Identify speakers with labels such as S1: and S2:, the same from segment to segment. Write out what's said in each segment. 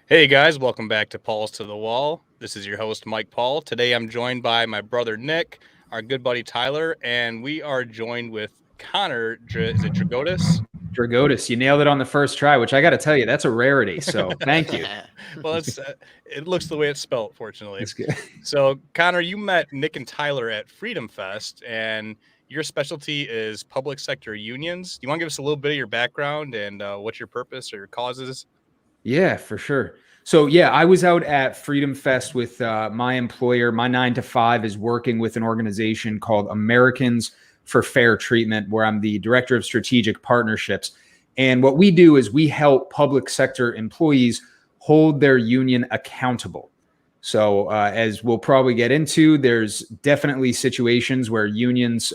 S1: Hey guys, welcome back to Paul's to the Wall. This is your host, Mike Paul. Today I'm joined by my brother Nick, our good buddy Tyler, and we are joined with Connor. Is it Drigotas?
S2: Drigotas, you nailed it on the first try, which I got to tell you, that's a rarity. So thank you.
S1: Well, it looks the way it's spelled, fortunately.
S2: That's good.
S1: So, Connor, you met Nick and Tyler at Freedom Fest, and your specialty is public sector unions. Do you want to give us a little bit of your background and what's your purpose or your causes?
S2: Yeah, for sure. So yeah, I was out at Freedom Fest with my employer. My 9 to 5 is working with an organization called Americans for Fair Treatment, where I'm the director of strategic partnerships. And what we do is we help public sector employees hold their union accountable. So as we'll probably get into, there's definitely situations where unions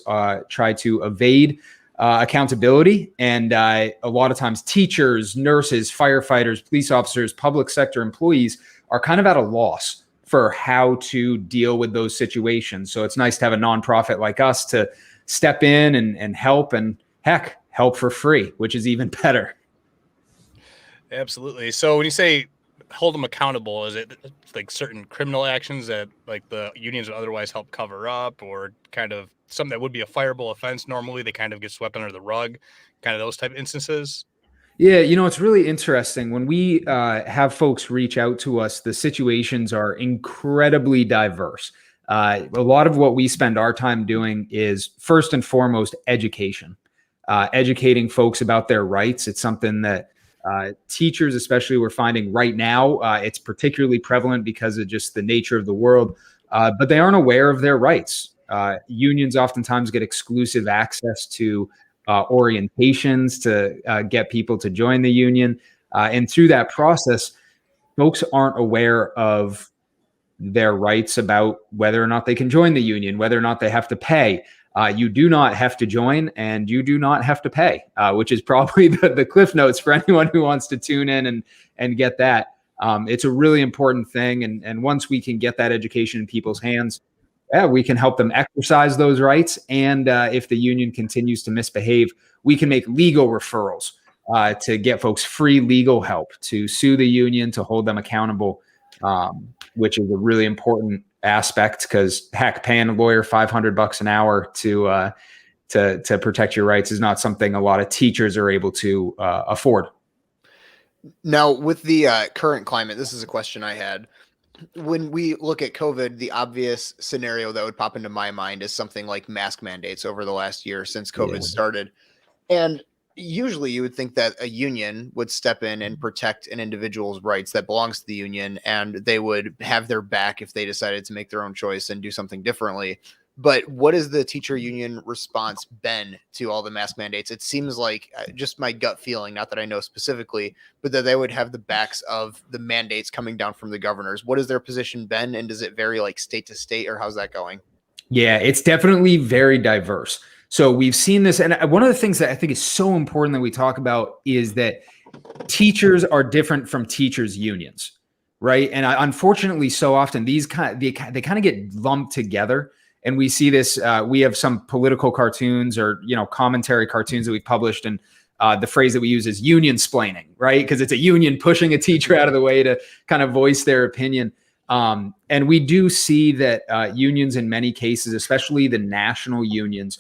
S2: try to evade accountability. And a lot of times teachers, nurses, firefighters, police officers, public sector employees are kind of at a loss for how to deal with those situations. So it's nice to have a nonprofit like us to step in and help, and heck, help for free, which is even better.
S1: Absolutely. So when you say hold them accountable, is it like certain criminal actions that like the unions would otherwise help cover up, or kind of something that would be a fireable offense normally they kind of get swept under the rug, kind of those type of instances?
S2: Yeah, it's really interesting. When we have folks reach out to us, the situations are incredibly diverse. A lot of what we spend our time doing is first and foremost education, educating folks about their rights. It's something that teachers, especially, we're finding right now, it's particularly prevalent because of just the nature of the world, but they aren't aware of their rights. Unions oftentimes get exclusive access to orientations to get people to join the union. And through that process, folks aren't aware of their rights about whether or not they can join the union, whether or not they have to pay. You do not have to join, and you do not have to pay, which is probably the cliff notes for anyone who wants to tune in and get that. It's a really important thing. And once we can get that education in people's hands, yeah, we can help them exercise those rights. And if the union continues to misbehave, we can make legal referrals to get folks free legal help to sue the union, to hold them accountable, which is a really important aspect, because heck, paying a lawyer $500 an hour to protect your rights is not something a lot of teachers are able to afford.
S3: Now, with the current climate, this is a question I had. When we look at COVID, the obvious scenario that would pop into my mind is something like mask mandates over the last year since COVID started. And usually you would think that a union would step in and protect an individual's rights that belongs to the union, and they would have their back if they decided to make their own choice and do something differently. But what has the teacher union response been to all the mask mandates? It seems like, just my gut feeling, not that I know specifically, but that they would have the backs of the mandates coming down from the governors. What has their position been, and does it vary like state to state, or how's that going?
S2: Yeah, it's definitely very diverse. So we've seen this. And one of the things that I think is so important that we talk about is that teachers are different from teachers' unions, right? And unfortunately, so often they kind of get lumped together. And we see this, we have some political cartoons or, commentary cartoons that we've published. And the phrase that we use is union splaining, right? Because it's a union pushing a teacher out of the way to kind of voice their opinion. And we do see that unions in many cases, especially the national unions,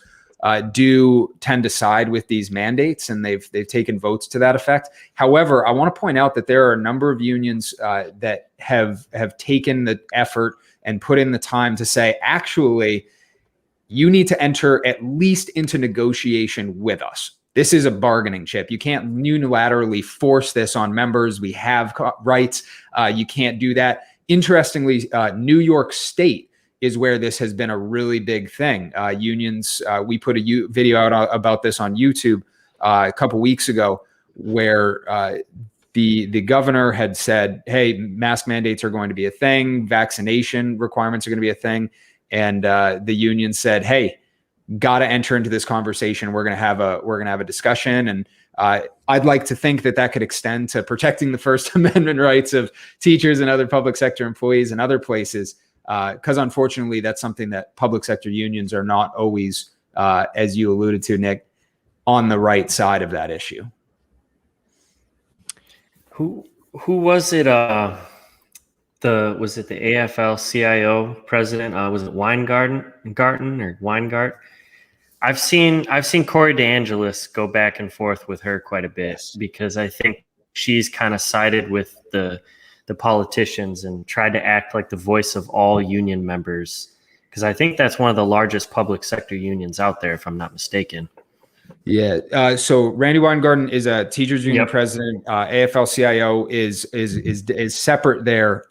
S2: do tend to side with these mandates, and they've taken votes to that effect. However, I want to point out that there are a number of unions that have taken the effort and put in the time to say, actually, you need to enter at least into negotiation with us. This is a bargaining chip. You can't unilaterally force this on members. We have rights. You can't do that. Interestingly, New York State is where this has been a really big thing. Unions, we put a video out about this on YouTube a couple weeks ago, where the governor had said, hey, mask mandates are going to be a thing. Vaccination requirements are going to be a thing. And the union said, hey, got to enter into this conversation. We're going to have a discussion. And I'd like to think that could extend to protecting the First Amendment rights of teachers and other public sector employees and other places. Because unfortunately, that's something that public sector unions are not always, as you alluded to, Nick, on the right side of that issue.
S4: who was it? Was it the AFL-CIO president? Was it Garten or Weingart? I've seen Corey DeAngelis go back and forth with her quite a bit because I think she's kind of sided with the politicians and tried to act like the voice of all union members, because I think that's one of the largest public sector unions out there, if I'm not mistaken.
S2: Yeah. So Randy Weingarten is a teachers union
S4: Yep.
S2: president. AFL-CIO is separate there.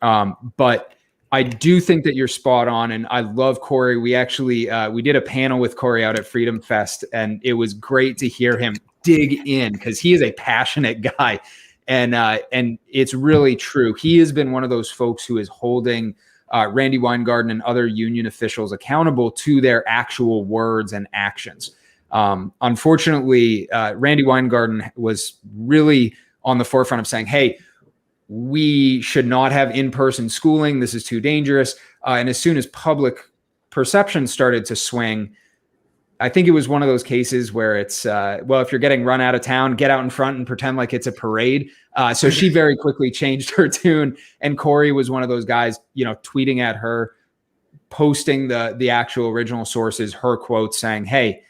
S2: But I do think that you're spot on, and I love Corey. We actually we did a panel with Corey out at Freedom Fest, and it was great to hear him dig in because he is a passionate guy, and it's really true. He has been one of those folks who is holding Randy Weingarten and other union officials accountable to their actual words and actions. Unfortunately, Randy Weingarten was really on the forefront of saying, hey, we should not have in-person schooling. This is too dangerous. And as soon as public perception started to swing, I think it was one of those cases where it's, well, if you're getting run out of town, get out in front and pretend like it's a parade. So she very quickly changed her tune. And Corey was one of those guys, tweeting at her, posting the actual original sources, her quotes saying, hey,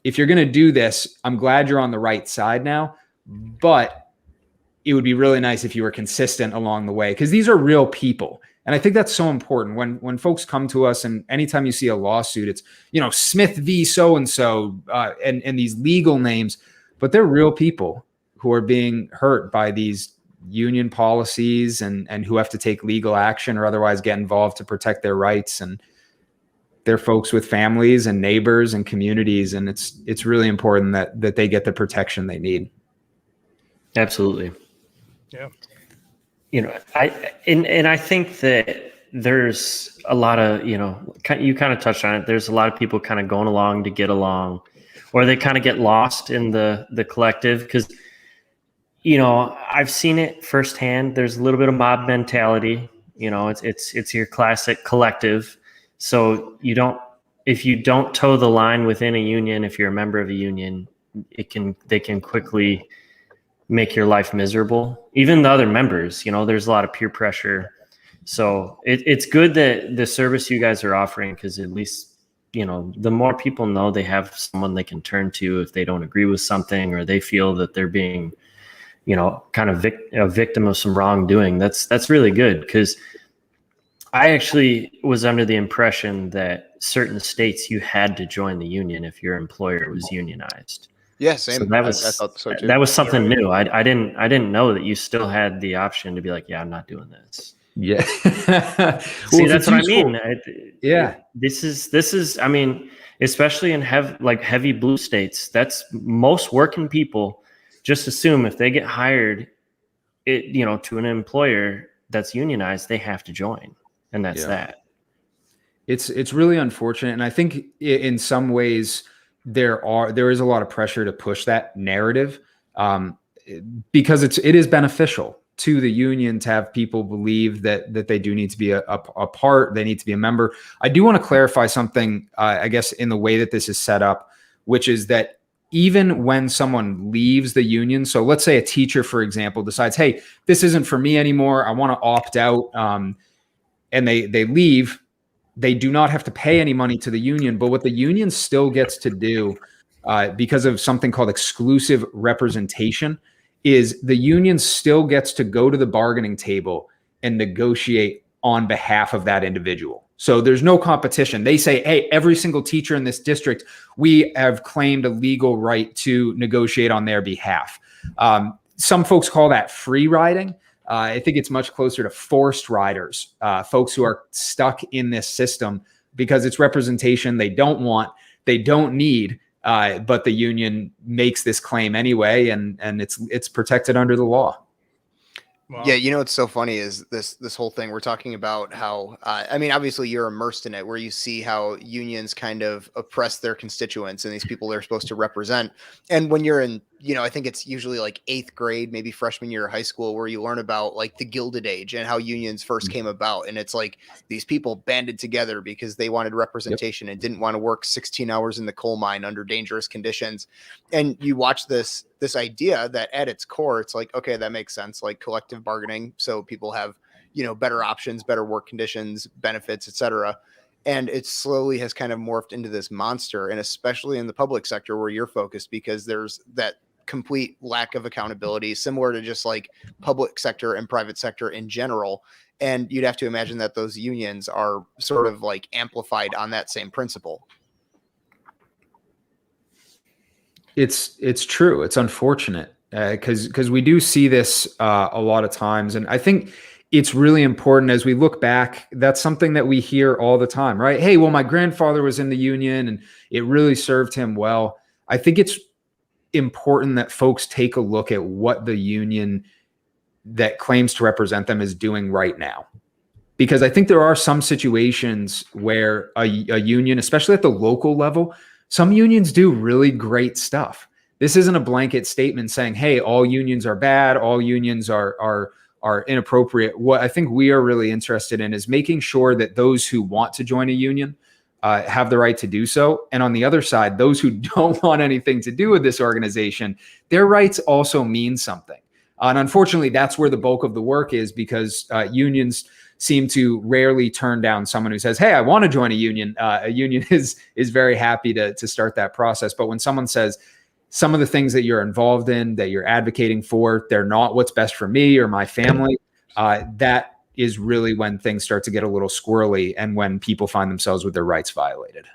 S2: if you're going to do this, I'm glad you're on the right side now, but it would be really nice if you were consistent along the way, because these are real people. And I think that's so important when folks come to us, and anytime you see a lawsuit, it's, Smith v. so-and-so, and these legal names, but they're real people who are being hurt by these union policies and who have to take legal action or otherwise get involved to protect their rights. And they're folks with families and neighbors and communities. And it's really important that they get the protection they need.
S4: Absolutely.
S1: Yeah.
S4: I think that there's a lot of, you kind of touched on it. There's a lot of people kind of going along to get along, or they kind of get lost in the collective. Cause I've seen it firsthand. There's a little bit of mob mentality, it's your classic collective. So if you don't toe the line within a union, if you're a member of a union, they can quickly make your life miserable. Even the other members, there's a lot of peer pressure. So it's good that the service you guys are offering, because at least, the more people know they have someone they can turn to if they don't agree with something, or they feel that they're being, kind of a victim of some wrongdoing. That's really good, because I actually was under the impression that certain states you had to join the union if your employer was unionized.
S3: Yeah, same.
S4: So that
S3: I thought so too.
S4: That was something new. I didn't know that you still had the option to be like, yeah, I'm not doing this.
S2: Yeah.
S4: See, that's what I mean.
S2: Yeah.
S4: This is, I mean, especially in heavy blue states, that's most working people just assume if they get hired, to an employer that's unionized, they have to join. And that's that.
S2: It's really unfortunate. And I think in some ways there is a lot of pressure to push that narrative, because it is beneficial to the union to have people believe that they do need to be a part, they need to be a member. I do want to clarify something, I guess, in the way that this is set up, which is that even when someone leaves the union, so let's say a teacher, for example, decides, hey, this isn't for me anymore, I want to opt out, and they leave, they do not have to pay any money to the union. But what the union still gets to do, because of something called exclusive representation, is the union still gets to go to the bargaining table and negotiate on behalf of that individual. So there's no competition. They say, hey, every single teacher in this district, we have claimed a legal right to negotiate on their behalf. Some folks call that free riding. I think it's much closer to forced riders, folks who are stuck in this system because it's representation they don't want, they don't need, but the union makes this claim anyway, and it's protected under the law.
S1: Wow.
S3: Yeah, what's so funny is this whole thing we're talking about how obviously you're immersed in it, where you see how unions kind of oppress their constituents and these people they're supposed to represent. And when you're in I think it's usually like 8th grade, maybe freshman year of high school, where you learn about like the Gilded Age and how unions first came about. And it's like these people banded together because they wanted representation and didn't want to work 16 hours in the coal mine under dangerous conditions. And you watch this idea that at its core, it's like, okay, that makes sense. Like collective bargaining. So people have, better options, better work conditions, benefits, etc. And it slowly has kind of morphed into this monster, and especially in the public sector where you're focused, because there's that complete lack of accountability, similar to just like public sector and private sector in general. And you'd have to imagine that those unions are sort of like amplified on that same principle.
S2: It's true. It's unfortunate because we do see this a lot of times, and I think it's really important as we look back. That's something that we hear all the time, right? Hey, well, my grandfather was in the union, and it really served him well. I think it's important that folks take a look at what the union that claims to represent them is doing right now. Because I think there are some situations where a union, especially at the local level, some unions do really great stuff. This isn't a blanket statement saying, hey, all unions are bad, all unions are inappropriate. What I think we are really interested in is making sure that those who want to join a union have the right to do so. And on the other side, those who don't want anything to do with this organization, their rights also mean something. And unfortunately, that's where the bulk of the work is, because unions seem to rarely turn down someone who says, hey, I want to join a union. A union is very happy to start that process. But when someone says some of the things that you're involved in, that you're advocating for, they're not what's best for me or my family, that is really when things start to get a little squirrely and when people find themselves with their rights violated.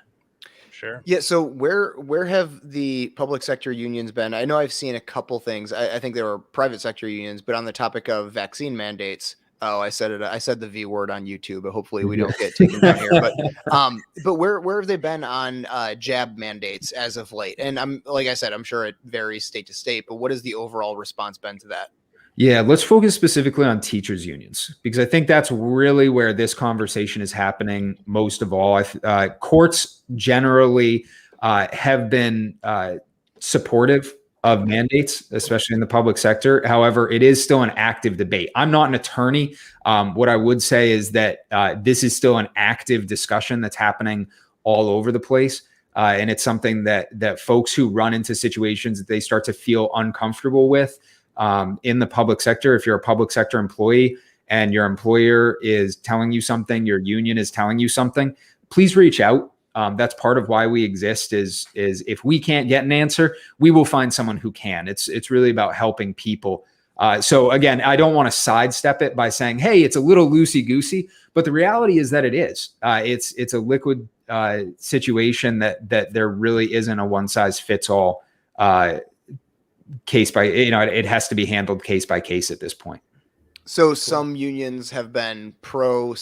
S1: Sure.
S3: Yeah. So where have the public sector unions been? I know I've seen a couple things. I think there were private sector unions, but on the topic of vaccine mandates, oh, I said it. I said the V word on YouTube, but hopefully we don't get taken down here. But where have they been on jab mandates as of late? And like I said, I'm sure it varies state to state, but what has the overall response been to that?
S2: Yeah, let's focus specifically on teachers' unions, because I think that's really where this conversation is happening most of all. Courts generally have been supportive of mandates, especially in the public sector. However, it is still an active debate. I'm not an attorney. What I would say is that this is still an active discussion that's happening all over the place. And it's something that folks who run into situations that they start to feel uncomfortable with in the public sector, if you're a public sector employee and your employer is telling you something, your union is telling you something, please reach out. That's part of why we exist is if we can't get an answer, we will find someone who can. It's really about helping people. So again, I don't want to sidestep it by saying, hey, it's a little loosey-goosey, but the reality is that it is. It's a liquid situation that there really isn't a one-size-fits-all case by, it has to be handled case by case at this point.
S3: So some unions have been pro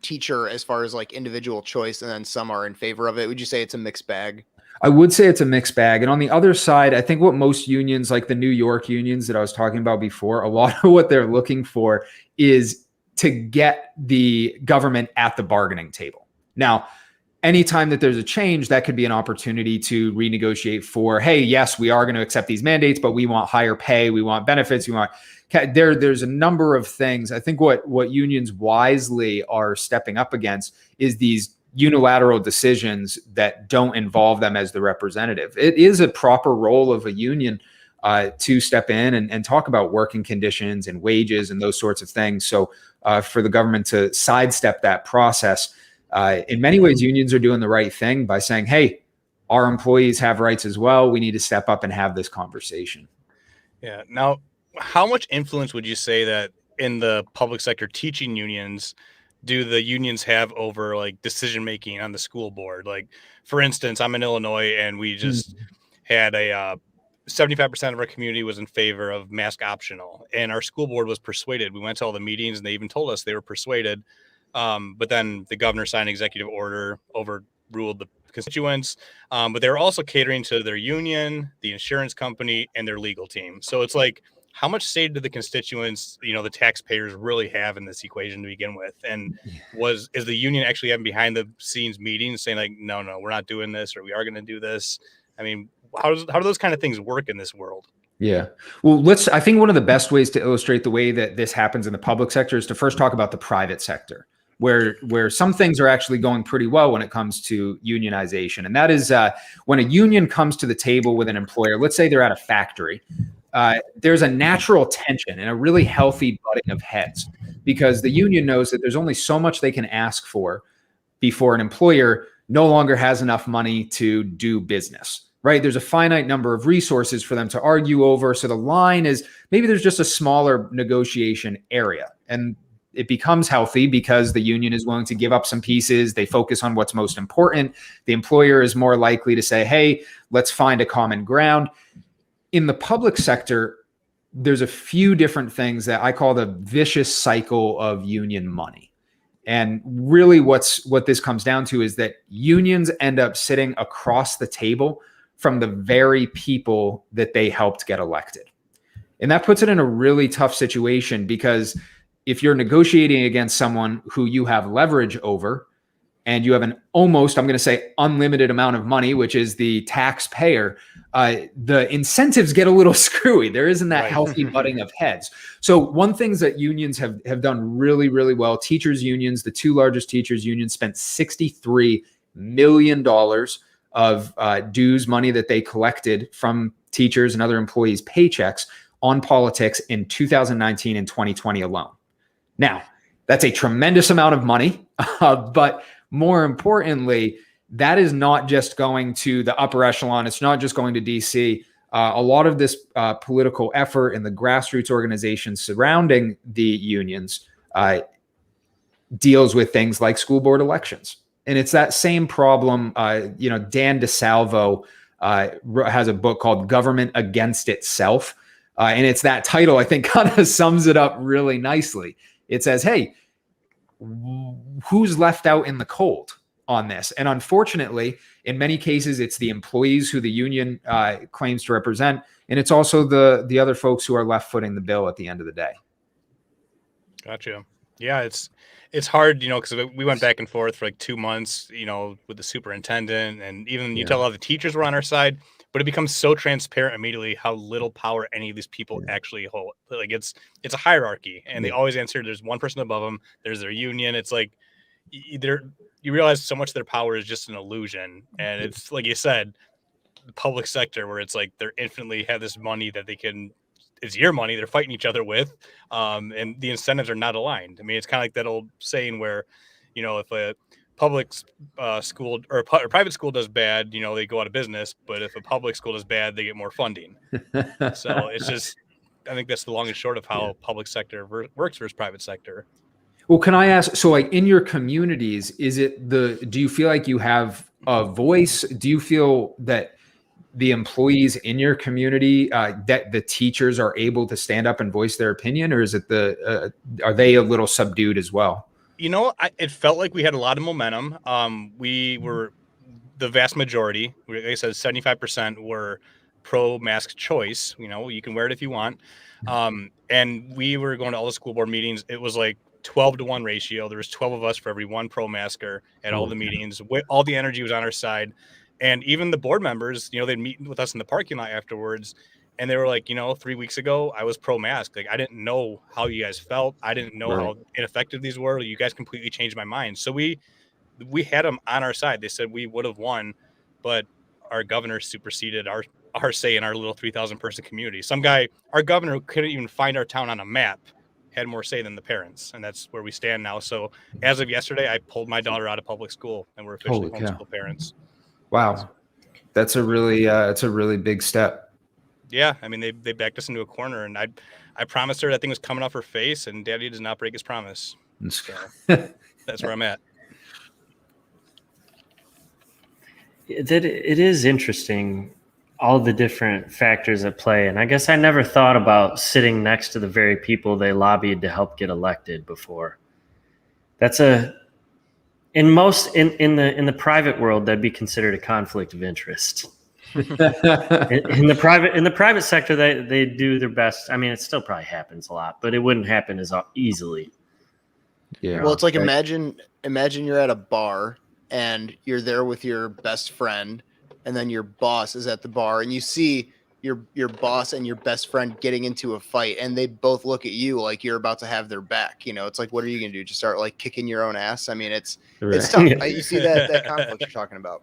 S3: teacher as far as like individual choice, and then some are in favor of it. Would you say it's a mixed bag?
S2: I would say it's a mixed bag. And on the other side, I think what most unions, like the New York unions that I was talking about before, a lot of what they're looking for is to get the government at the bargaining table. Now, anytime that there's a change, that could be an opportunity to renegotiate for, hey, yes, we are going to accept these mandates, but we want higher pay, we want benefits, there's a number of things. I think what unions wisely are stepping up against is these unilateral decisions that don't involve them as the representative. It is a proper role of a union to step in and talk about working conditions and wages and those sorts of things. So for the government to sidestep that process, in many ways, unions are doing the right thing by saying, hey, our employees have rights as well. We need to step up and have this conversation.
S1: Yeah. Now, how much influence would you say that in the public sector teaching unions do the unions have over like decision making on the school board? Like, for instance, I'm in Illinois, and we just had a 75% of our community was in favor of mask optional, and our school board was persuaded. We went to all the meetings, and they even told us they were persuaded. But then the governor signed an executive order, overruled the constituents. But they were also catering to their union, the insurance company, and their legal team. So it's like, how much say do the constituents, the taxpayers really have in this equation to begin with? And is the union actually having behind the scenes meetings saying like, no, we're not doing this, or we are going to do this? I mean, how do those kind of things work in this world?
S2: Yeah. Well, I think one of the best ways to illustrate the way that this happens in the public sector is to first talk about the private sector, where some things are actually going pretty well when it comes to unionization. And that is when a union comes to the table with an employer, let's say they're at a factory, there's a natural tension and a really healthy butting of heads, because the union knows that there's only so much they can ask for before an employer no longer has enough money to do business. Right? There's a finite number of resources for them to argue over. So the line is maybe there's just a smaller negotiation area, and it becomes healthy because the union is willing to give up some pieces. They focus on what's most important. The employer is more likely to say, hey, let's find a common ground. In the public sector, there's a few different things that I call the vicious cycle of union money. And really what this comes down to is that unions end up sitting across the table from the very people that they helped get elected. And that puts it in a really tough situation, because if you're negotiating against someone who you have leverage over, and you have an almost, I'm going to say, unlimited amount of money, which is the taxpayer, the incentives get a little screwy. There isn't that healthy butting of heads. So one thing that unions have done really, really well, teachers unions, the two largest teachers unions, spent $63 million of dues money that they collected from teachers and other employees' paychecks on politics in 2019 and 2020 alone. Now, that's a tremendous amount of money, but more importantly, that is not just going to the upper echelon. It's not just going to DC. A lot of this political effort and the grassroots organizations surrounding the unions deals with things like school board elections. And it's that same problem. Dan DeSalvo has a book called Government Against Itself. And it's that title, I think, kind of sums it up really nicely. It says, hey, who's left out in the cold on this? And unfortunately, in many cases, it's the employees who the union claims to represent. And it's also the other folks who are left footing the bill at the end of the day.
S1: Gotcha. Yeah, it's hard, because we went back and forth for like 2 months, with the superintendent, and even you tell all the teachers were on our side, but it becomes so transparent immediately how little power any of these people actually hold. Like it's a hierarchy, and they always answer. There's one person above them. There's their union. It's like you realize so much of their power is just an illusion, and it's like you said, the public sector where it's like they're infinitely have this money that they can. It's your money they're fighting each other with, and the incentives are not aligned. I mean, it's kind of like that old saying where, if a public school or a private school does bad, they go out of business. But if a public school does bad, they get more funding. So it's just, I think that's the long and short of how public sector works versus private sector.
S2: Well, can I ask, so like in your communities, do you feel like you have a voice? Do you feel that the employees in your community, that the teachers are able to stand up and voice their opinion, or is it are they a little subdued as well?
S1: It felt like we had a lot of momentum. We were the vast majority, like I said, 75% were pro mask choice. You can wear it if you want. And we were going to all the school board meetings. It was like 12-to-1 ratio. There was 12 of us for every one pro masker at all the meetings. All the energy was on our side. And even the board members, they'd meet with us in the parking lot afterwards. And they were like, 3 weeks ago, I was pro-mask. Like, I didn't know how you guys felt. I didn't know how ineffective these were. You guys completely changed my mind. So we had them on our side. They said we would have won, but our governor superseded our say in our little 3,000 person community. Our governor couldn't even find our town on a map, had more say than the parents. And that's where we stand now. So as of yesterday, I pulled my daughter out of public school, and we're officially homeschool parents.
S2: Wow. That's a really big step.
S1: Yeah. I mean, they backed us into a corner, and I promised her that thing was coming off her face, and Daddy does not break his promise. So that's where I'm at.
S4: It is interesting, all the different factors at play. And I guess I never thought about sitting next to the very people they lobbied to help get elected before. That's in the private world, that'd be considered a conflict of interest. in the private sector, they do their best. I mean, it still probably happens a lot, but it wouldn't happen as easily.
S3: Yeah. Well, it's like imagine you're at a bar and you're there with your best friend, and then your boss is at the bar, and you see your boss and your best friend getting into a fight, and they both look at you like you're about to have their back. You know, it's like, what are you gonna do? Just start like kicking your own ass? I mean, it's tough. You see that conflict you're talking about.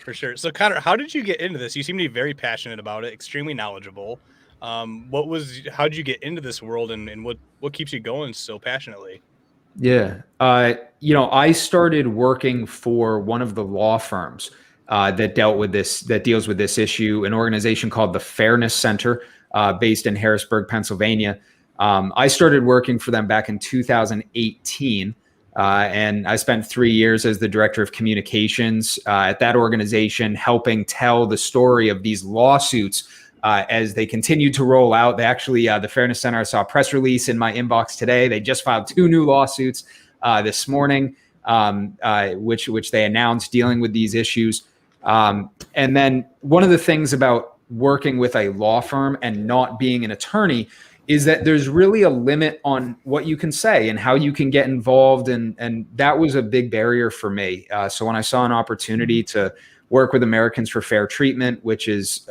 S1: For sure. So Connor, how did you get into this? You seem to be very passionate about it, extremely knowledgeable. How did you get into this world, and what keeps you going so passionately?
S2: Yeah. I started working for one of the law firms that deals with this issue, an organization called the Fairness Center, based in Harrisburg, Pennsylvania. I started working for them back in 2018. And I spent 3 years as the director of communications at that organization, helping tell the story of these lawsuits as they continue to roll out. They actually, the Fairness Center, I saw a press release in my inbox today. They just filed 2 new lawsuits this morning, which they announced dealing with these issues. And then one of the things about working with a law firm and not being an attorney is that there's really a limit on what you can say and how you can get involved. And that was a big barrier for me. So when I saw an opportunity to work with Americans for Fair Treatment, which is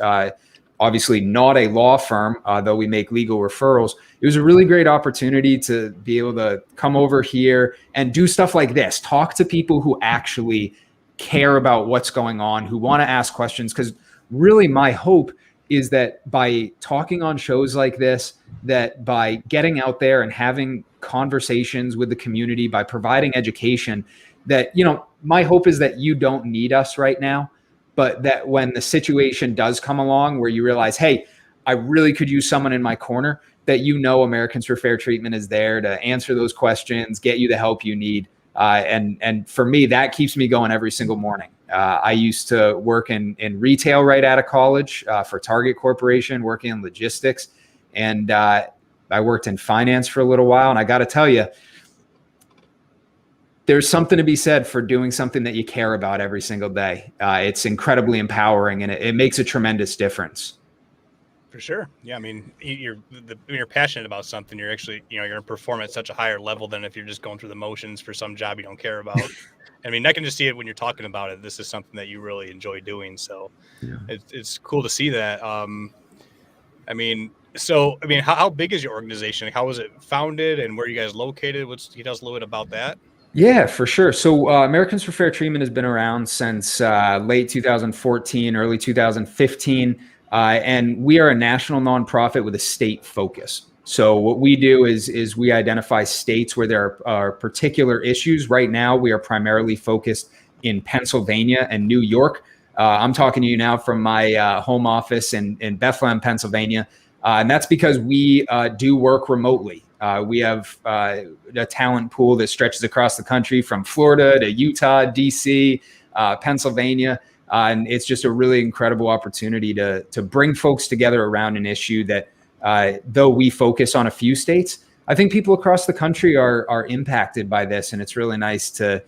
S2: obviously not a law firm, though we make legal referrals, it was a really great opportunity to be able to come over here and do stuff like this, talk to people who actually care about what's going on, who want to ask questions. Because really my hope is that by talking on shows like this, that by getting out there and having conversations with the community, by providing education, that, my hope is that you don't need us right now, but that when the situation does come along where you realize, hey, I really could use someone in my corner, that Americans for Fair Treatment is there to answer those questions, get you the help you need. And for me, that keeps me going every single morning. I used to work in retail right out of college for Target Corporation, working in logistics. And I worked in finance for a little while. And I got to tell you, there's something to be said for doing something that you care about every single day. It's incredibly empowering, and it makes a tremendous difference.
S1: For sure. Yeah. I mean, when you're passionate about something, you're actually, you're going to perform at such a higher level than if you're just going through the motions for some job you don't care about. I mean, I can just see it when you're talking about it. This is something that you really enjoy doing. So yeah. It's cool to see that. How big is your organization? How was it founded, and where are you guys located? Can you tell us a little bit about that?
S2: Yeah, for sure. So Americans for Fair Treatment has been around since late 2014, early 2015. And we are a national nonprofit with a state focus. So what we do is we identify states where there are particular issues. Right now, we are primarily focused in Pennsylvania and New York. I'm talking to you now from my home office in Bethlehem, Pennsylvania. And that's because we do work remotely. We have a talent pool that stretches across the country from Florida to Utah, DC, Pennsylvania. And it's just a really incredible opportunity to bring folks together around an issue that, though we focus on a few states, I think people across the country are impacted by this. And it's really nice to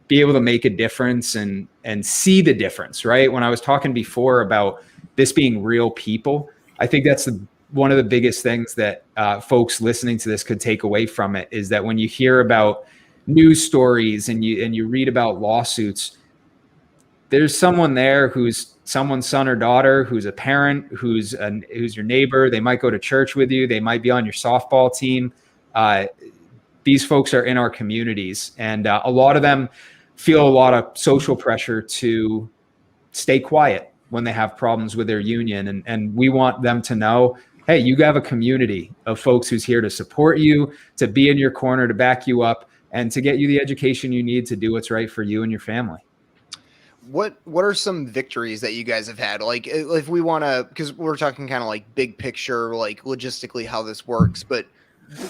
S2: be able to make a difference and see the difference, right? When I was talking before about this being real people, I think that's one of the biggest things that folks listening to this could take away from it, is that when you hear about news stories and you read about lawsuits, there's someone there who's someone's son or daughter, who's a parent, who's your neighbor. They might go to church with you. They might be on your softball team. These folks are in our communities, and a lot of them feel a lot of social pressure to stay quiet when they have problems with their union. And we want them to know, hey, you have a community of folks who's here to support you, to be in your corner, to back you up, and to get you the education you need to do what's right for you and your family.
S3: What are some victories that you guys have had? Like, if we want to, because we're talking kind of like big picture, like logistically how this works, but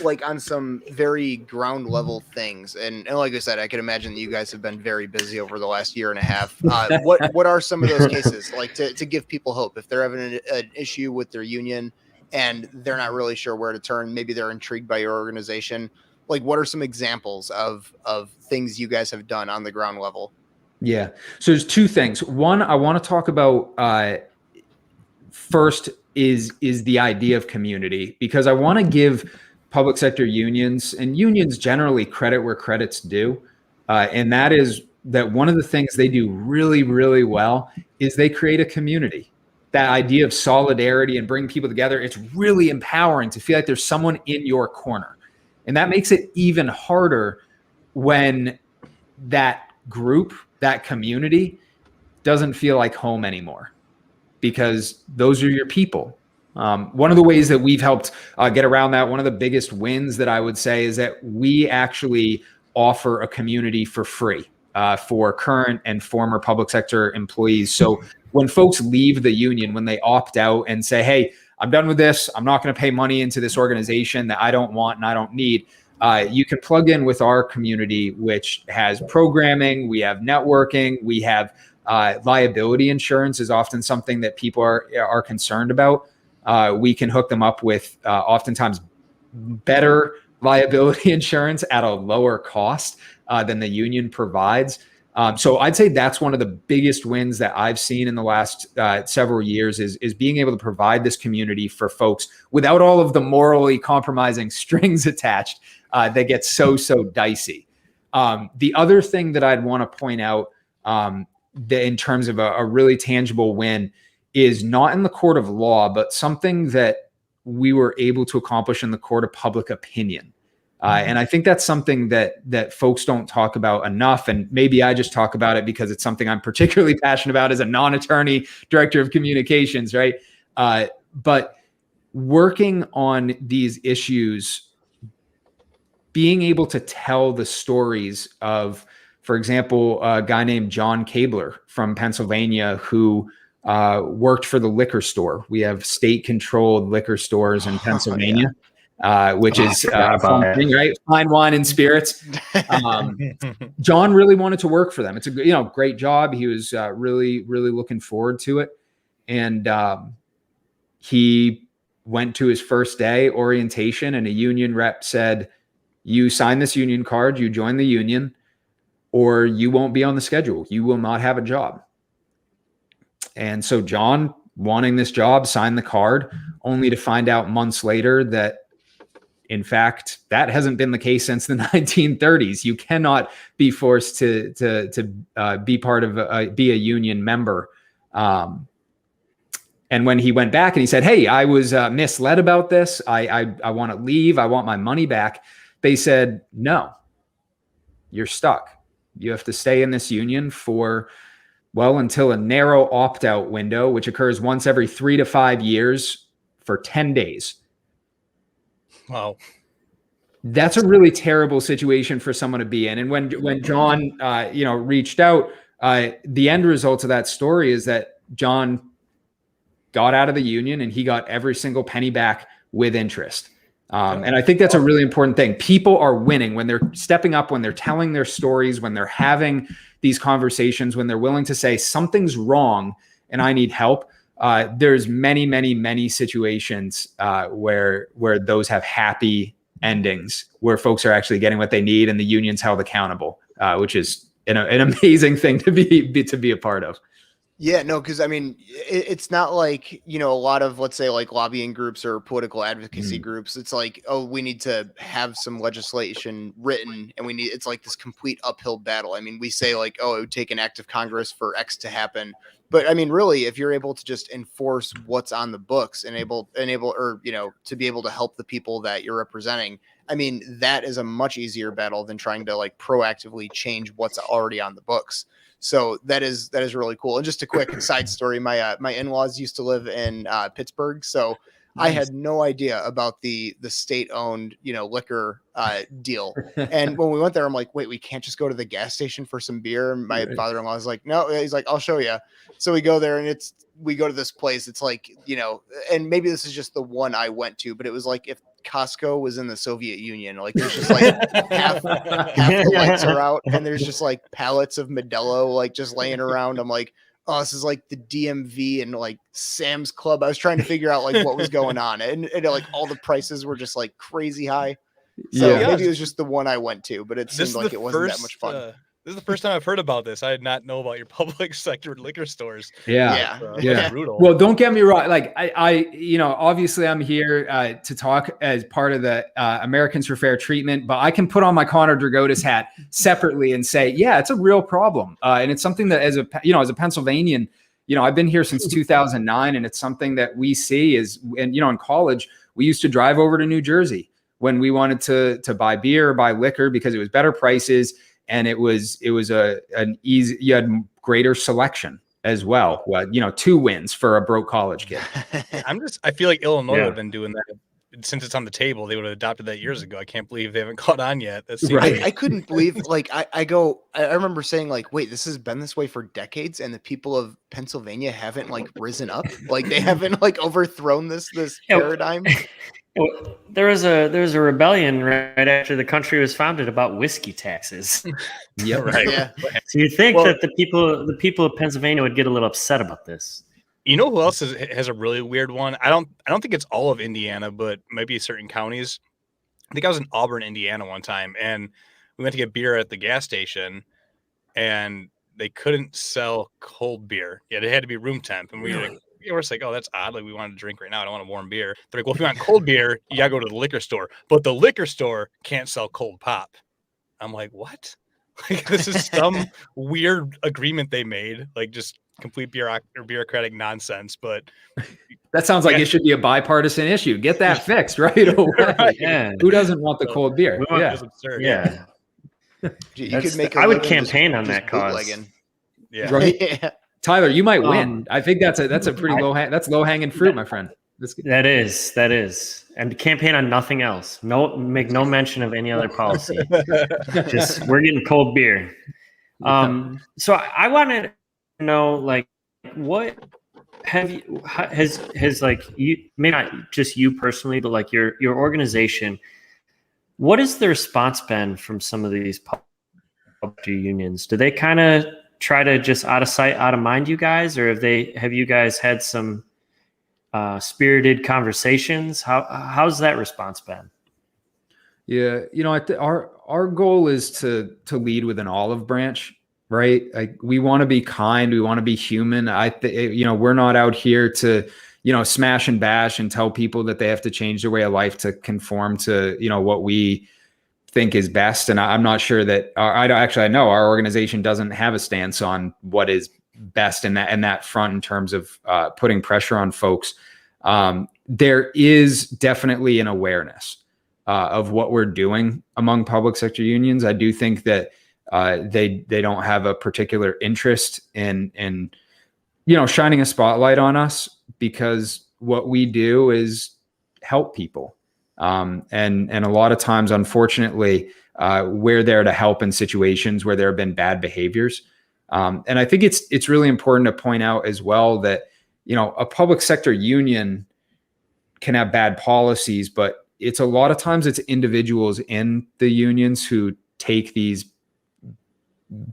S3: like on some very ground level things. And like I said, I can imagine that you guys have been very busy over the last year and a half. What are some of those cases, like to give people hope if they're having an issue with their union and they're not really sure where to turn? Maybe they're intrigued by your organization. Like, what are some examples of things you guys have done on the ground level?
S2: Yeah. So there's two things. One, I want to talk about first is the idea of community, because I want to give public sector unions and unions generally credit where credit's due. And that is that one of the things they do really, really well is they create a community. That idea of solidarity and bring people together, it's really empowering to feel like there's someone in your corner. And that makes it even harder when that group, that community doesn't feel like home anymore, because those are your people. One of the ways that we've helped get around that, one of the biggest wins that I would say, is that we actually offer a community for free for current and former public sector employees. So when folks leave the union, when they opt out and say, hey, I'm done with this, I'm not going to pay money into this organization that I don't want and I don't need, you can plug in with our community, which has programming, we have networking, we have liability insurance is often something that people are concerned about. We can hook them up with oftentimes better liability insurance at a lower cost than the union provides. So I'd say that's one of the biggest wins that I've seen in the last several years is being able to provide this community for folks without all of the morally compromising strings attached that get so dicey. The other thing that I'd want to point out in terms of a really tangible win is not in the court of law, but something that we were able to accomplish in the court of public opinion. And I think that's something that folks don't talk about enough. And maybe I just talk about it because it's something I'm particularly passionate about as a non-attorney director of communications, right? But working on these issues, being able to tell the stories of, for example, a guy named John Cabler from Pennsylvania who worked for the liquor store. We have state-controlled liquor stores in Pennsylvania. Yeah. Which is a fun thing, right? Fine wine and spirits. John really wanted to work for them. It's a great job. He was really looking forward to it, and he went to his first day orientation, and a union rep said, "You sign this union card, you join the union, or you won't be on the schedule. You will not have a job." And so John, wanting this job, signed the card, only to find out months later that, in fact, that hasn't been the case since the 1930s. You cannot be forced to be part of be a union member. And when he went back and he said, "Hey, I was misled about this. I want to leave. I want my money back," they said, "No, you're stuck. You have to stay in this union for, well, until a narrow opt-out window, which occurs once every 3 to 5 years for 10 days.
S1: Wow.
S2: That's a really terrible situation for someone to be in. And when John, reached out, the end result of that story is that John got out of the union and he got every single penny back with interest. And I think that's a really important thing. People are winning when they're stepping up, when they're telling their stories, when they're having these conversations, when they're willing to say something's wrong and I need help. There's many situations where those have happy endings, where folks are actually getting what they need and the union's held accountable, which is an amazing thing to be a part of.
S3: Yeah, no, because I mean, it's not like, a lot of, let's say, like lobbying groups or political advocacy groups. It's like, oh, we need to have some legislation written and it's like this complete uphill battle. I mean, we say like, oh, it would take an act of Congress for X to happen. But I mean, really, if you're able to just enforce what's on the books and to be able to help the people that you're representing, I mean, that is a much easier battle than trying to like proactively change what's already on the books. So that is really cool. And just a quick side story, my in-laws used to live in Pittsburgh, so nice. I had no idea about the state-owned liquor deal. And when we went there, I'm like, wait, we can't just go to the gas station for some beer? And my father-in-law is like, no. He's like, I'll show you. So we go there, and we go to this place. It's like, and maybe this is just the one I went to, but it was like if Costco was in the Soviet Union. Like there's just like half the lights are out and there's just like pallets of Modelo like just laying around. I'm like, oh, this is like the DMV and like Sam's Club. I was trying to figure out like what was going on, and like all the prices were just like crazy high. So maybe it was just the one I went to, but it seemed like it wasn't that much fun.
S1: This is the first time I've heard about this. I did not know about your public sector liquor stores.
S2: Yeah.
S1: That's
S2: Yeah.
S1: brutal.
S2: Well, don't get me wrong. Like obviously I'm here to talk as part of the Americans for Fair Treatment, but I can put on my Connor Drigotas hat separately and say, yeah, it's a real problem. And it's something that as a Pennsylvanian, I've been here since 2009, and it's something that we see and in college, we used to drive over to New Jersey when we wanted to buy beer or buy liquor because it was better prices. And it was an easy, you had greater selection as well. Well, 2 wins for a broke college kid.
S1: I feel like Illinois would have been doing that since it's on the table. They would have adopted that years ago. I can't believe they haven't caught on yet. That's
S2: right.
S3: I couldn't believe, like, I remember saying, like, wait, this has been this way for decades, and the people of Pennsylvania haven't like risen up, like they haven't like overthrown this paradigm.
S4: There was a rebellion right after the country was founded about whiskey taxes.
S2: Yep.
S1: Right.
S3: Yeah.
S4: So you think that the people of Pennsylvania would get a little upset about this?
S1: You know who else has a really weird one? I don't think it's all of Indiana, but maybe certain counties. I think I was in Auburn, Indiana one time, and we went to get beer at the gas station, and they couldn't sell cold beer. Yeah, it had to be room temp, and we were just like, oh, that's odd. Like, we wanted to drink right now. I don't want a warm beer. They're like, well, if you want cold beer, you gotta go to the liquor store, but the liquor store can't sell cold pop. I'm like, what? Like, this is some weird agreement they made, like just complete bureaucratic nonsense. But
S2: that sounds like it should be a bipartisan issue. Get that fixed right away.
S1: Right.
S4: Yeah.
S2: Who doesn't want the cold beer?
S1: Yeah. Absurd.
S4: Yeah.
S3: You could make.
S4: I would campaign on that cause.
S1: Yeah.
S2: Right.
S3: Yeah.
S2: Tyler, you might win. I think that's a pretty low hanging fruit, my friend.
S4: That is, and campaign on nothing else. Make no mention of any other policy. Just we're getting cold beer. So I wanted to know, like, what has like, you may not just you personally, but like your organization. What has the response been from some of these public unions? Do they kind of try to just out of sight, out of mind you guys, or have you guys had some spirited conversations? How's that response been?
S2: Yeah, our goal is to lead with an olive branch, right? Like, we want to be kind, we want to be human. We're not out here to smash and bash and tell people that they have to change their way of life to conform to what we think is best. And I'm not sure that I know our organization doesn't have a stance on what is best in that front in terms of putting pressure on folks. There is definitely an awareness of what we're doing among public sector unions. I do think that they don't have a particular interest in shining a spotlight on us, because what we do is help people. And a lot of times, unfortunately, we're there to help in situations where there have been bad behaviors. And I think it's really important to point out as well that, a public sector union can have bad policies, but it's a lot of times it's individuals in the unions who take these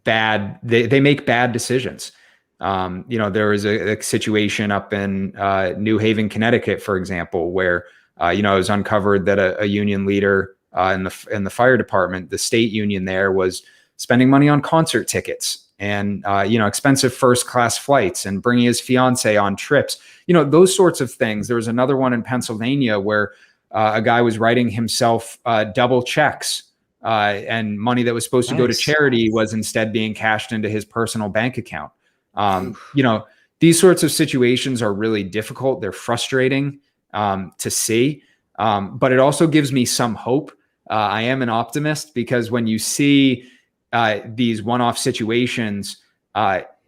S2: they make bad decisions. There was a situation up in New Haven, Connecticut, for example, where it was uncovered that a union leader in the fire department, the state union there, was spending money on concert tickets and expensive first class flights and bringing his fiance on trips. Those sorts of things. There was another one in Pennsylvania where a guy was writing himself double checks. And money that was supposed to go to charity was instead being cashed into his personal bank account. These sorts of situations are really difficult. They're frustrating to see, but it also gives me some hope. I am an optimist, because when you see these one-off situations,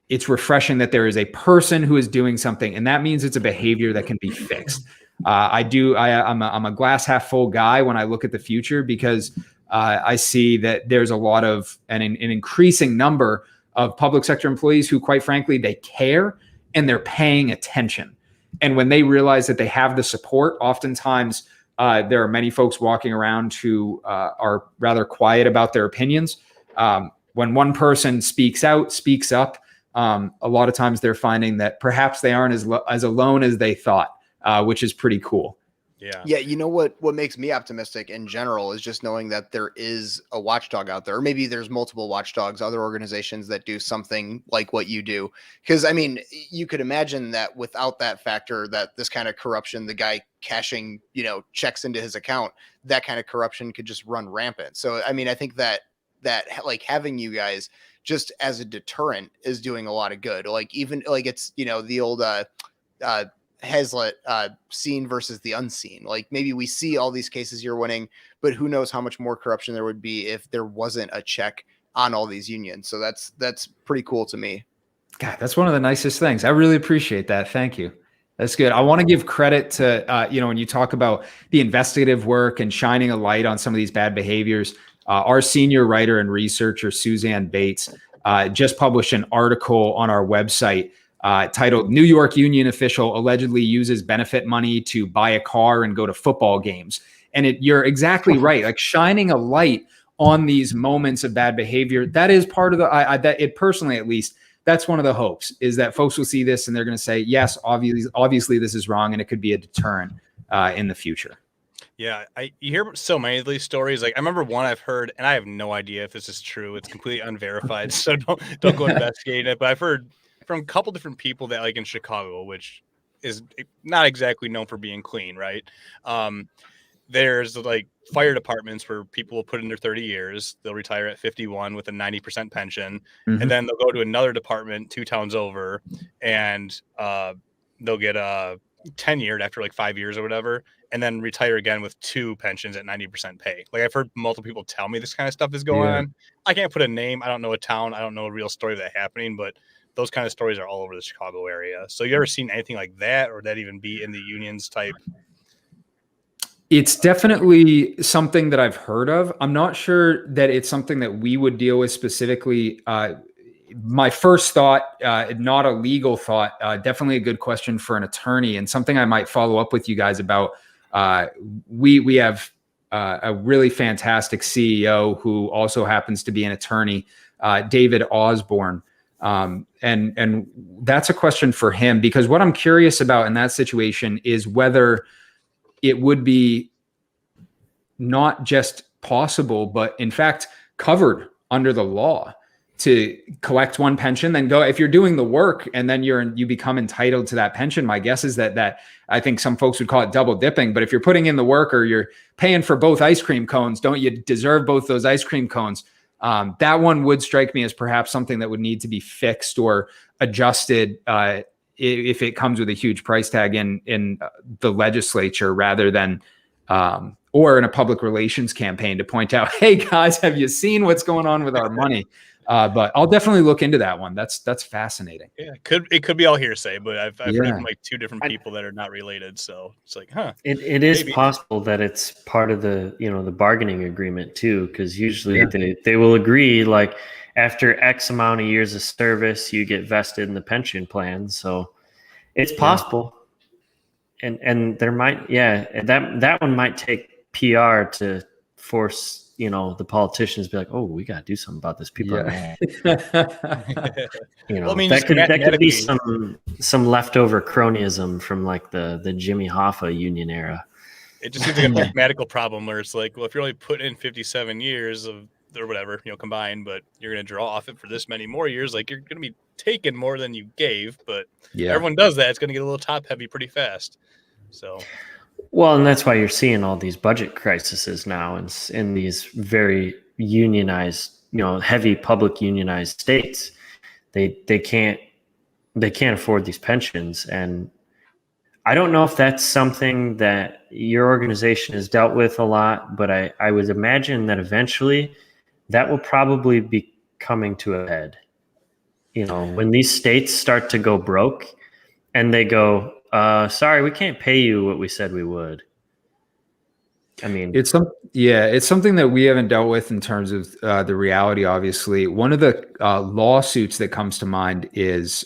S2: it's refreshing that there is a person who is doing something, and that means it's a behavior that can be fixed. I'm a glass half full guy when I look at the future, because I see that there's a lot of an increasing number of public sector employees who, quite frankly, they care and they're paying attention. And when they realize that they have the support, oftentimes there are many folks walking around who are rather quiet about their opinions. When one person speaks up, a lot of times they're finding that perhaps they aren't as alone as they thought, which is pretty cool.
S1: Yeah.
S3: Yeah, you know what makes me optimistic in general is just knowing that there is a watchdog out there, or maybe there's multiple watchdogs, other organizations that do something like what you do. Because I mean, you could imagine that without that factor, that this kind of corruption, the guy cashing, checks into his account, that kind of corruption could just run rampant. So I mean, I think that like having you guys just as a deterrent is doing a lot of good. Like even like it's the old Hazlitt seen versus the unseen. Like maybe we see all these cases you're winning, but who knows how much more corruption there would be if there wasn't a check on all these unions. So that's pretty cool to me.
S2: God, that's one of the nicest things. I really appreciate that. Thank you. That's good. I want to give credit to, when you talk about the investigative work and shining a light on some of these bad behaviors, our senior writer and researcher, Suzanne Bates, just published an article on our website titled "New York Union Official Allegedly Uses Benefit Money to Buy a Car and Go to Football Games." And you're exactly right. Like shining a light on these moments of bad behavior. That is part of that personally, at least, that's one of the hopes, is that folks will see this and they're going to say, yes, obviously this is wrong. And it could be a deterrent in the future.
S1: Yeah, you hear so many of these stories. Like I remember one I've heard, and I have no idea if this is true. It's completely unverified, so don't go investigating it. But I've heard from a couple different people that like in Chicago, which is not exactly known for being clean, right? There's like fire departments where people will put in their 30 years. They'll retire at 51 with a 90% pension.
S2: Mm-hmm.
S1: And then they'll go to another department 2 towns over and they'll get 10-yeared after like 5 years or whatever, and then retire again with 2 pensions at 90% pay. Like I've heard multiple people tell me this kind of stuff is going on. I can't put a name. I don't know a town. I don't know a real story of that happening, but those kind of stories are all over the Chicago area. So you ever seen anything like that, or that even be in the unions type?
S2: It's definitely something that I've heard of. I'm not sure that it's something that we would deal with specifically. My first thought, not a legal thought, definitely a good question for an attorney, and something I might follow up with you guys about. We have a really fantastic CEO who also happens to be an attorney, David Osborne. And that's a question for him, because what I'm curious about in that situation is whether it would be not just possible, but in fact covered under the law to collect one pension, then go, if you're doing the work and then you become entitled to that pension. My guess is that I think some folks would call it double dipping, but if you're putting in the work or you're paying for both ice cream cones, don't you deserve both those ice cream cones? That one would strike me as perhaps something that would need to be fixed or adjusted if it comes with a huge price tag in the legislature, rather than or in a public relations campaign to point out, hey guys, have you seen what's going on with our money? But I'll definitely look into that one. That's fascinating.
S1: Yeah, it could be all hearsay, but I've heard it from like 2 different
S4: I-
S1: people that are not related. So it's like, huh?
S4: It is
S1: Maybe.
S4: possible that it's part of the the bargaining agreement too, because usually they will agree like after X amount of years of service, you get vested in the pension plan. So it's possible, and there might that one might take PR to force the politicians to be like, oh, we got to do something about this. People are mad.
S1: Well, I mean,
S4: that could be
S1: mathematically-
S4: some leftover cronyism from like the Jimmy Hoffa union era.
S1: It just seems like a mathematical problem where it's like, well, if you're only putting in 57 years of or whatever, combined, but you're going to draw off it for this many more years, like you're going to be taking more than you gave, but everyone does that. It's going to get a little top heavy pretty fast. So,
S4: well, and that's why you're seeing all these budget crises now in these very unionized, heavy public unionized states. They can't afford these pensions, and I don't know if that's something that your organization has dealt with a lot, but I would imagine that eventually that will probably be coming to a head. When these states start to go broke and they go, sorry, we can't pay you what we said we would. I mean, it's something that we haven't dealt with in terms of the reality. Obviously, one of the lawsuits that comes to mind is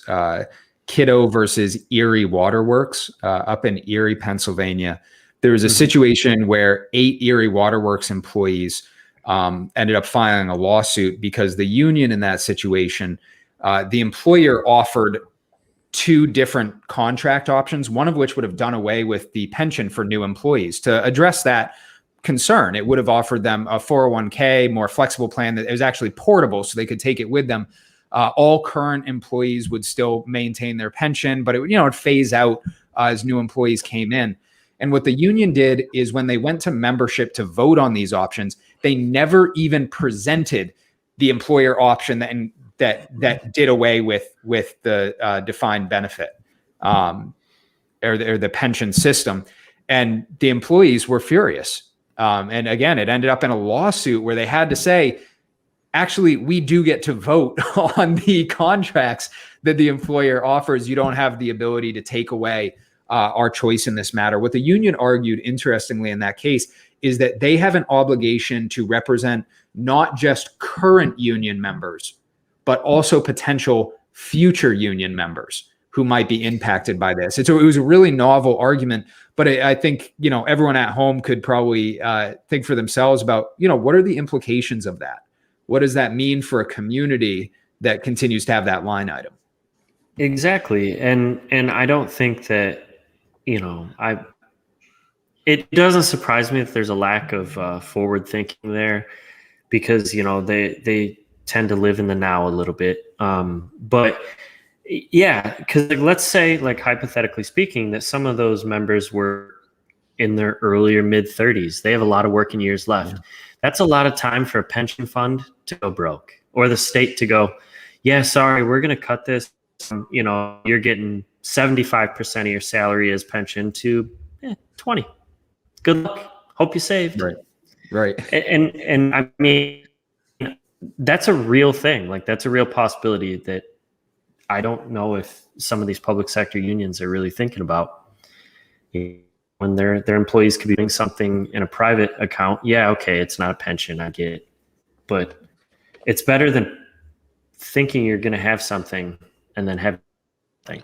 S4: Kiddo versus Erie Waterworks up in Erie, Pennsylvania. There was a situation where 8 Erie Waterworks employees ended up filing a lawsuit because the union in that situation, the employer offered
S2: two different contract options, one of which would have done away with the pension for new employees. To address that concern, it would have offered them a 401k, more flexible plan that was actually portable so they could take it with them. All current employees would still maintain their pension, but it would, it'd phase out as new employees came in. And what the union did is when they went to membership to vote on these options, they never even presented the employer option that did away with the defined benefit or the pension system. And the employees were furious. And again, it ended up in a lawsuit where they had to say, actually, we do get to vote on the contracts that the employer offers. You don't have the ability to take away our choice in this matter. What the union argued, interestingly, in that case, is that they have an obligation to represent not just current union members, but also potential future union members who might be impacted by this. And so it was a really novel argument, but I think, everyone at home could probably think for themselves about, what are the implications of that? What does that mean for a community that continues to have that line item?
S4: Exactly. And I don't think that, it doesn't surprise me if there's a lack of forward thinking there, because, they tend to live in the now a little bit. But yeah, because let's say, hypothetically speaking, that some of those members were in their earlier mid 30s. They have a lot of working years left. Yeah. That's a lot of time for a pension fund to go broke, or the state to go, yeah, sorry, we're going to cut this. You're getting 75% of your salary as pension to 20. Good luck. Hope you saved.
S2: Right.
S4: And I mean, that's a real thing. That's a real possibility that I don't know if some of these public sector unions are really thinking about. When their employees could be doing something in a private account, yeah, okay, it's not a pension, I get it. But it's better than thinking you're going to have something and then have nothing.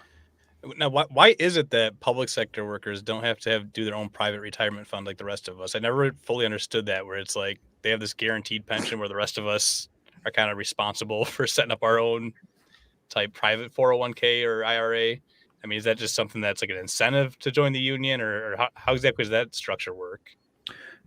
S1: Now, why is it that public sector workers don't have to do their own private retirement fund like the rest of us? I never fully understood that, where it's like they have this guaranteed pension where the rest of us are kind of responsible for setting up our own type private 401k or IRA. I mean, is that just something that's like an incentive to join the union, or how exactly does that structure work?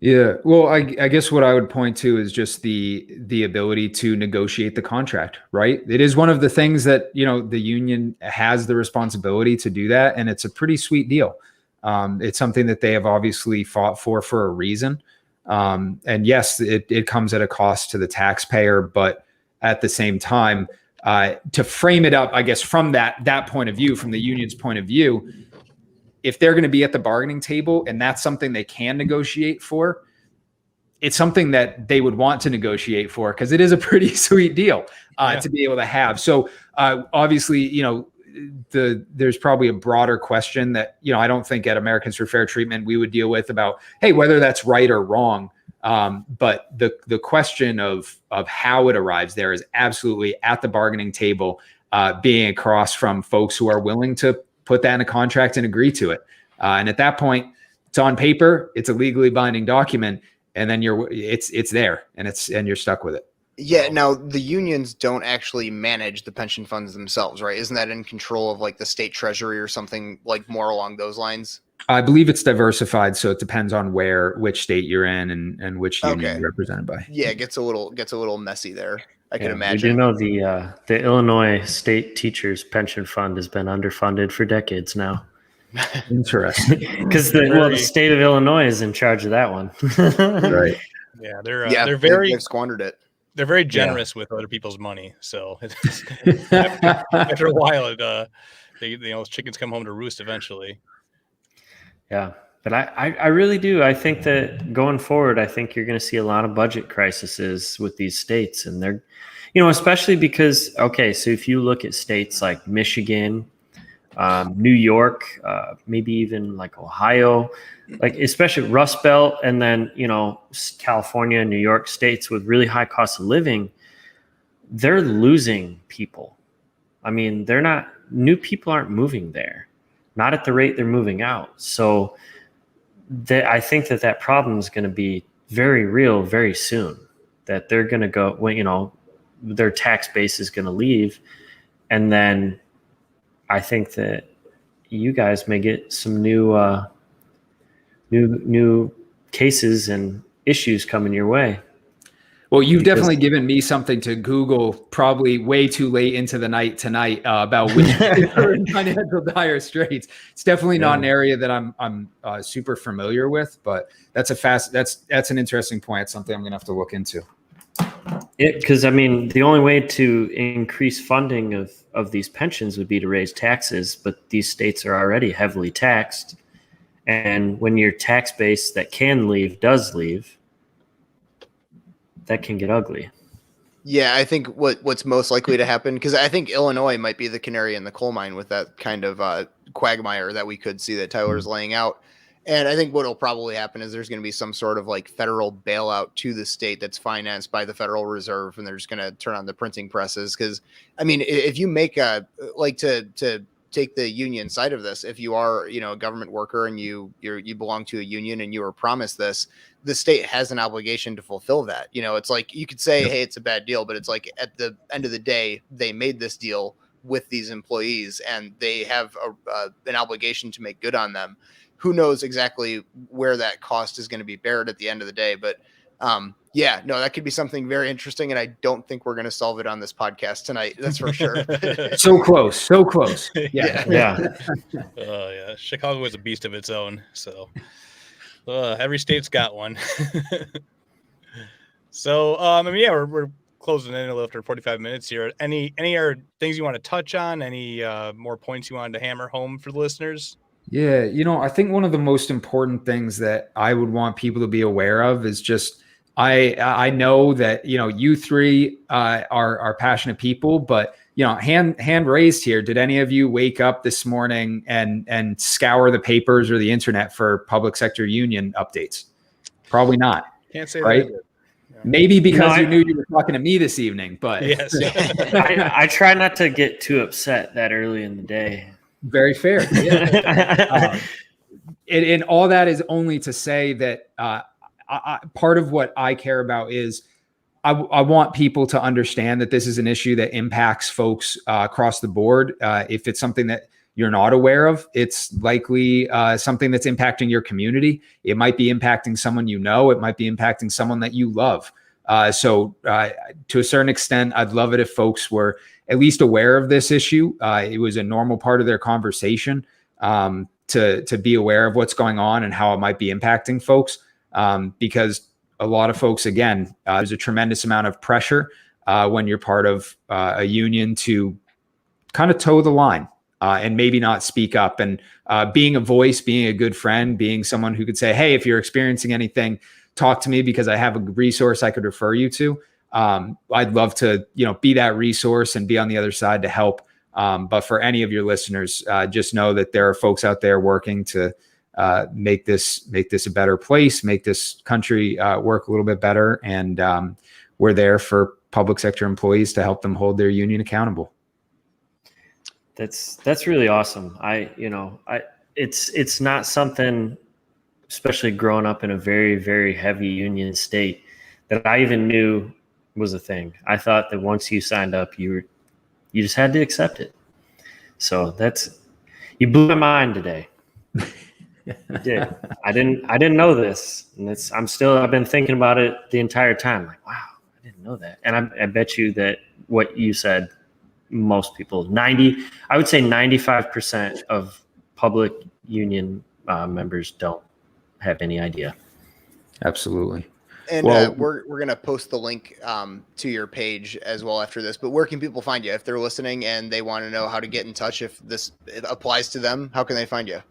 S2: Yeah, well, I guess what I would point to is just the ability to negotiate the contract, right? It is one of the things that, the union has the responsibility to do that. And it's a pretty sweet deal. It's something that they have obviously fought for a reason. And yes, it comes at a cost to the taxpayer, but at the same time, to frame it up, I guess, from that point of view, from the union's point of view, if they're going to be at the bargaining table and that's something they can negotiate for, it's something that they would want to negotiate for, because it is a pretty sweet deal to be able to have. So obviously, there's probably a broader question that, I don't think at Americans for Fair Treatment we would deal with about, hey, whether that's right or wrong. But the question of how it arrives there is absolutely at the bargaining table, being across from folks who are willing to put that in a contract and agree to it. And at that point, it's on paper, it's a legally binding document, and then it's there and you're stuck with it.
S3: Yeah. Now the unions don't actually manage the pension funds themselves, right? Isn't that in control of the state treasury or something more along those lines?
S2: I believe it's diversified, so it depends on which state you're in and which union you're represented by.
S3: Yeah, it gets a little messy there. I can imagine.
S4: We do know the Illinois State Teachers Pension Fund has been underfunded for decades now.
S2: Interesting.
S4: Because the state of Illinois is in charge of that one.
S2: Right.
S1: Yeah, they've
S3: squandered it.
S1: They're very generous with other people's money, so after a while, those chickens come home to roost eventually.
S4: Yeah, but I really do. I think that going forward, I think you're going to see a lot of budget crises with these states, and they're, especially because, okay, so if you look at states like Michigan, New York, maybe even Ohio, especially Rust Belt, and then, California, New York, states with really high cost of living, they're losing people. I mean, new people aren't moving there, not at the rate they're moving out. So I think that problem is going to be very real very soon, that they're going to go, their tax base is going to leave. And then I think that you guys may get some new cases and issues coming your way.
S2: Well, you've definitely given me something to Google probably way too late into the night tonight about which are in financial dire straits. It's definitely not an area that I'm super familiar with, but that's an interesting point. It's something I'm going to have to look into.
S4: Because I mean, the only way to increase funding of these pensions would be to raise taxes, but these states are already heavily taxed. And when your tax base that can leave does leave, that can get ugly.
S3: Yeah, I think what's most likely to happen, because I think Illinois might be the canary in the coal mine with that kind of quagmire that we could see that Tyler's laying out. And I think what will probably happen is there's going to be some sort of like federal bailout to the state that's financed by the Federal Reserve, and they're just going to turn on the printing presses. Because I mean, if you make to take the union side of this, if you are, a government worker and you belong to a union and you were promised this, the state has an obligation to fulfill that. It's like you could say, hey, it's a bad deal, but it's like at the end of the day, they made this deal with these employees and they have an obligation to make good on them. Who knows exactly where that cost is going to be bared at the end of the day, but that could be something very interesting, and I don't think we're going to solve it on this podcast tonight. That's for sure.
S2: So close.
S4: Yeah.
S1: Oh yeah, Chicago is a beast of its own. So every state's got one. So we're closing in a little after 45 minutes here. Any other things you want to touch on? Any more points you wanted to hammer home for the listeners?
S2: Yeah, I think one of the most important things that I would want people to be aware of is just I know that you three are passionate people, but hand raised here. Did any of you wake up this morning and scour the papers or the internet for public sector union updates? Probably not.
S1: Can't say
S2: right.
S1: That
S2: Maybe because you knew you were talking to me this evening, but
S1: yes,
S4: I try not to get too upset that early in the day.
S2: Very fair. Yeah. And all that is only to say that part of what I care about is I want people to understand that this is an issue that impacts folks across the board. If it's something that you're not aware of, it's likely something that's impacting your community. It might be impacting someone you know. It might be impacting someone that you love. So to a certain extent, I'd love it if folks were at least aware of this issue. It was a normal part of their conversation to be aware of what's going on and how it might be impacting folks. Because a lot of folks, again, there's a tremendous amount of pressure when you're part of a union to kind of toe the line and maybe not speak up. And being a voice, being a good friend, being someone who could say, hey, if you're experiencing anything, talk to me because I have a resource I could refer you to. I'd love to, be that resource and be on the other side to help. But for any of your listeners, just know that there are folks out there working to make this a better place, make this country work a little bit better. And we're there for public sector employees to help them hold their union accountable.
S4: That's really awesome. It's not something, especially growing up in a very, very heavy union state, that I even knew was a thing. I thought that once you signed up, you just had to accept it. So you blew my mind today. You did. I didn't know this, and I've been thinking about it the entire time. Like, wow, I didn't know that. And I bet you that what you said, most people, I would say 95% of public union members don't have any idea.
S2: Absolutely.
S3: And we're going to post the link to your page as well after this. But where can people find you if they're listening and they want to know how to get in touch if it applies to them? How can they find you?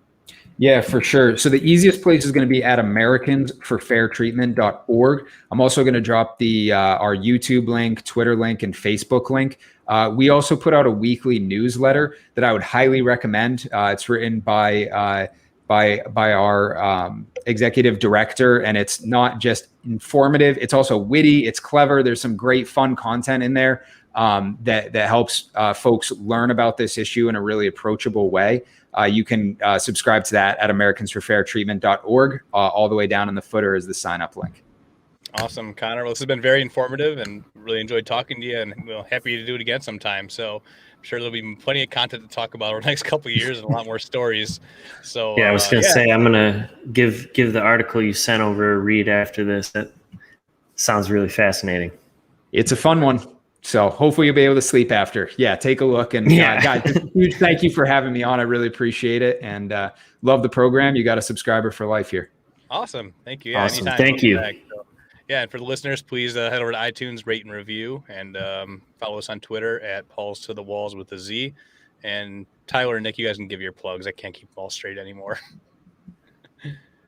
S2: Yeah, for sure. So the easiest place is going to be at americansforfairtreatment.org. I'm also going to drop our YouTube link, Twitter link, and Facebook link. We also put out a weekly newsletter that I would highly recommend. It's written by our executive director, and it's not just informative, it's also witty, it's clever. There's some great fun content in there that helps folks learn about this issue in a really approachable way. You can subscribe to that at americansforfairtreatment.org. All the way down in the footer is the sign up link.
S1: Awesome, Connor. Well, this has been very informative and really enjoyed talking to you, and we're happy to do it again sometime. So I'm sure there'll be plenty of content to talk about over the next couple of years and a lot more stories. So
S4: Yeah, I was going to say, I'm going to give the article you sent over a read after this. That sounds really fascinating.
S2: It's a fun one. So hopefully you'll be able to sleep after. Yeah, take a look. And guys, just a huge thank you for having me on. I really appreciate it. And love the program. You got a subscriber for life here.
S1: Awesome. Thank you. Yeah,
S4: awesome.
S1: Anytime.
S4: Thank you.
S1: So, yeah, and for the listeners, please head over to iTunes, rate and review, and follow us on Twitter at Paul's to the Walls with a Z. And Tyler and Nick, you guys can give your plugs. I can't keep them all straight anymore.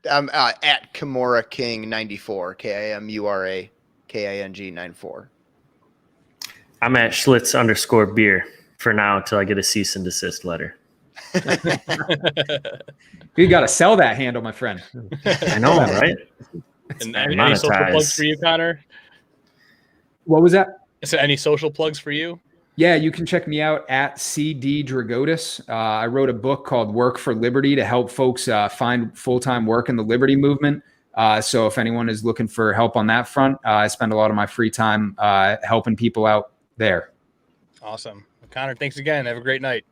S3: I'm at Kimura King 94, KIMURA KING 94.
S4: I'm at Schlitz_beer for now until I get a cease and desist letter.
S2: You got to sell that handle, my friend.
S4: I know, right?
S1: And any social plugs for you, Connor?
S2: What was that?
S1: So any social plugs for you?
S2: Yeah, you can check me out at CD Drigotas. I wrote a book called Work for Liberty to help folks find full-time work in the liberty movement. So if anyone is looking for help on that front, I spend a lot of my free time helping people out there.
S1: Awesome. Connor, thanks again. Have a great night.